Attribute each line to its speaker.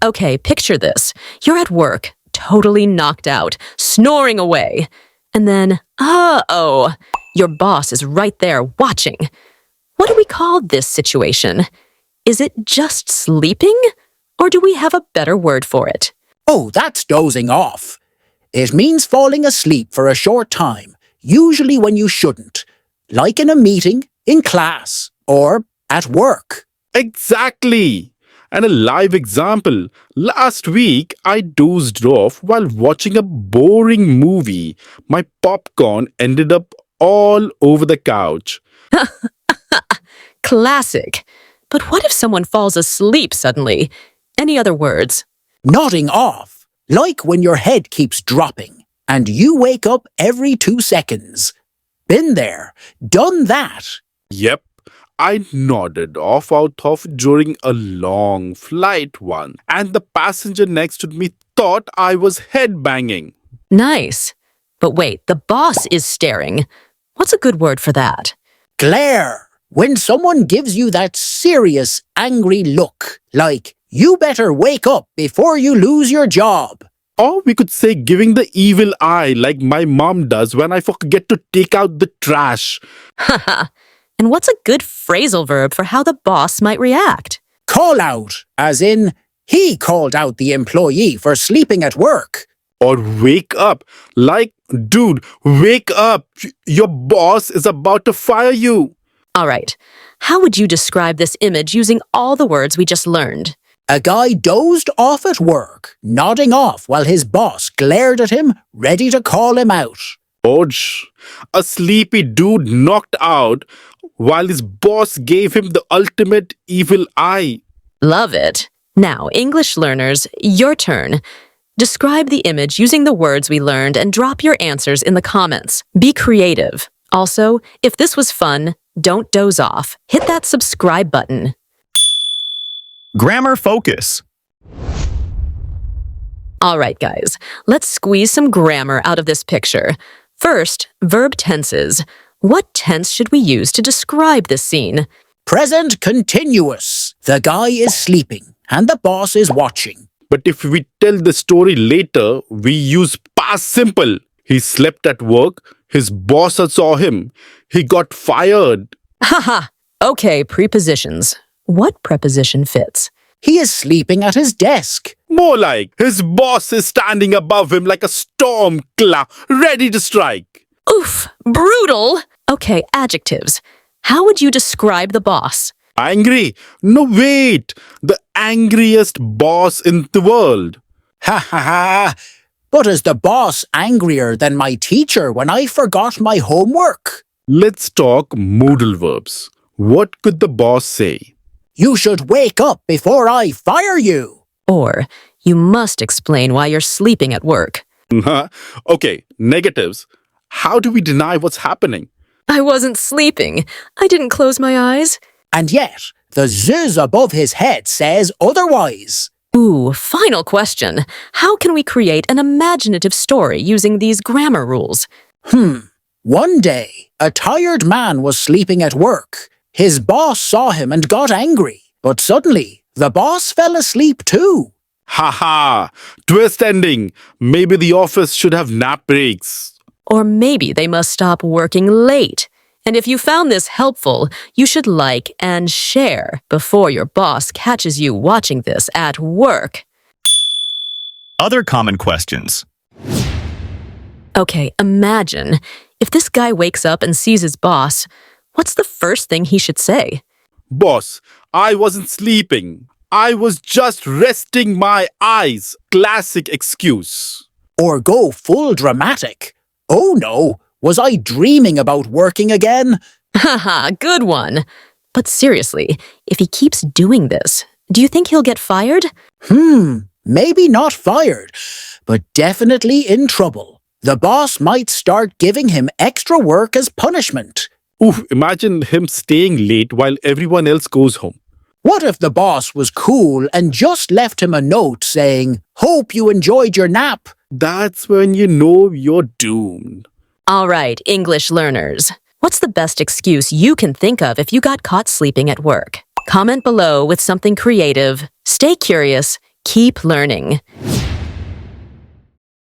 Speaker 1: Okay, picture this. You're at work, totally knocked out, snoring away. And then, uh-oh, your boss is right there watching. What do we call this situation? Is it just sleeping? Or do we have a better word for it?
Speaker 2: Oh, that's dozing off. It means falling asleep for a short time, usually when you shouldn't, like in a meeting, in class, or at work.
Speaker 3: Exactly! And a live example. Last week, I dozed off while watching a boring movie. My popcorn ended up all over the couch.
Speaker 1: Classic. But what if someone falls asleep suddenly? Any other words?
Speaker 2: Nodding off, like when your head keeps dropping, and you wake up every 2 seconds. Been there, done that.
Speaker 3: Yep, I nodded off out of during a long flight one, and the passenger next to me thought I was headbanging.
Speaker 1: Nice. But wait, the boss is staring. What's a good word for that?
Speaker 2: Glare, when someone gives you that serious, angry look, like, you better wake up before you lose your job.
Speaker 3: Or we could say giving the evil eye like my mom does when I forget to take out the trash.
Speaker 1: Haha. And what's a good phrasal verb for how the boss might react?
Speaker 2: Call out, as in, he called out the employee for sleeping at work.
Speaker 3: Or wake up, like, dude, wake up. Your boss is about to fire you.
Speaker 1: All right. How would you describe this image using all the words we just learned?
Speaker 2: A guy dozed off at work, nodding off while his boss glared at him, ready to call him out.
Speaker 3: Ouch. A sleepy dude knocked out while his boss gave him the ultimate evil eye.
Speaker 1: Love it. Now, English learners, your turn. Describe the image using the words we learned and drop your answers in the comments. Be creative. Also, if this was fun, don't doze off. Hit that subscribe button.
Speaker 4: Grammar focus.
Speaker 1: All right, guys, let's squeeze some grammar out of this picture. First, verb tenses. What tense should we use to describe this scene?
Speaker 2: Present continuous. The guy is sleeping, and the boss is watching.
Speaker 3: But if we tell the story later, we use past simple. He slept at work. His boss saw him. He got fired.
Speaker 1: Haha. Okay, prepositions. What preposition fits?
Speaker 2: He is sleeping at his desk.
Speaker 3: More like his boss is standing above him like a storm cloud, ready to strike.
Speaker 1: Oof, brutal. Okay, adjectives. How would you describe the boss?
Speaker 3: Angry? No, wait. The angriest boss in the world.
Speaker 2: Ha ha ha. But is the boss angrier than my teacher when I forgot my homework?
Speaker 3: Let's talk modal verbs. What could the boss say?
Speaker 2: You should wake up before I fire you.
Speaker 1: Or, you must explain why you're sleeping at work.
Speaker 3: Okay, negatives. How do we deny what's happening?
Speaker 1: I wasn't sleeping. I didn't close my eyes.
Speaker 2: And yet, the zzz above his head says otherwise.
Speaker 1: Ooh, final question. How can we create an imaginative story using these grammar rules?
Speaker 2: One day, a tired man was sleeping at work. His boss saw him and got angry. But suddenly, the boss fell asleep too.
Speaker 3: Haha, twist ending. Maybe the office should have nap breaks.
Speaker 1: Or maybe they must stop working late. And if you found this helpful, you should like and share before your boss catches you watching this at work.
Speaker 4: Other common questions.
Speaker 1: Okay, imagine if this guy wakes up and sees his boss, what's the first thing he should say?
Speaker 3: Boss, I wasn't sleeping. I was just resting my eyes. Classic excuse.
Speaker 2: Or go full dramatic. Oh no, was I dreaming about working again?
Speaker 1: Haha, good one. But seriously, if he keeps doing this, do you think he'll get fired?
Speaker 2: Maybe not fired, but definitely in trouble. The boss might start giving him extra work as punishment.
Speaker 3: Ooh, imagine him staying late while everyone else goes home.
Speaker 2: What if the boss was cool and just left him a note saying, "Hope you enjoyed your nap"?
Speaker 3: That's when you know you're doomed.
Speaker 1: All right, English learners. What's the best excuse you can think of if you got caught sleeping at work? Comment below with something creative. Stay curious, Keep learning.